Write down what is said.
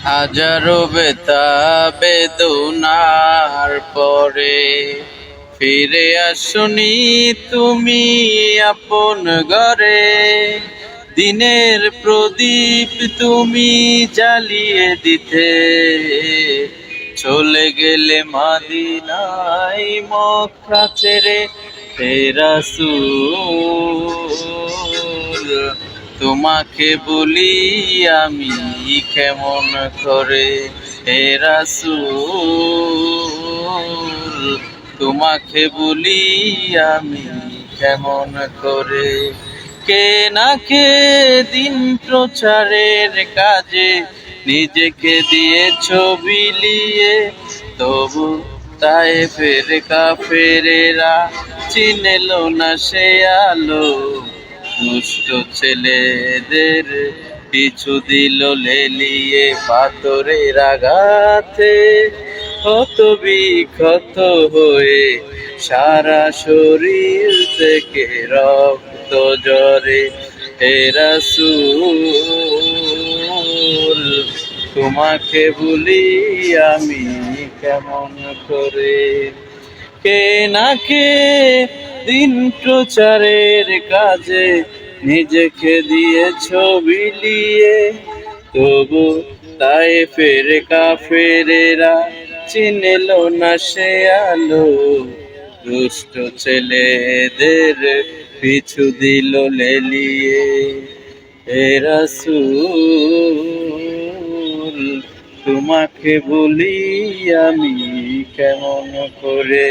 হাজারো বেতা বেদনার পরে ফিরে আসনি তুমি আপন ঘরে। দিনের প্রদীপ তুমি জ্বালিয়ে দিতে চলে গেলে মদিনায় মক্কা ছেড়ে। হে রাসূল তোমাকে বলি আমি কেমন করে। হে রাসূল তোমাকে বলি আমি কেমন করে। কে না কে দিন প্রচারের কাজে নিজেকে দিয়েছ বিলিয়ে, তবু তায়েফের কাফেরেরা চিনল না সে আলো। দুষ্ট ছেলেদের পিছু দিল লেলিয়ে পাথরের আঘাতে, ক্ষত বিক্ষত হয়ে সারা শরীর থেকে রক্ত ঝরে। হে রাসূল তোমাকে বলি আমি কেমন করে। কে না কে দিন প্রচারের কাজে নিজেকে দিয়েছ বিলিয়ে, তবু তায়েফের কাফেরেরা চিনল না সে আলো। দুষ্ট ছেলেদের পিছু দিল লেলিয়ে। হে রাসূল তোমাকে বলি আমি কেমন করে।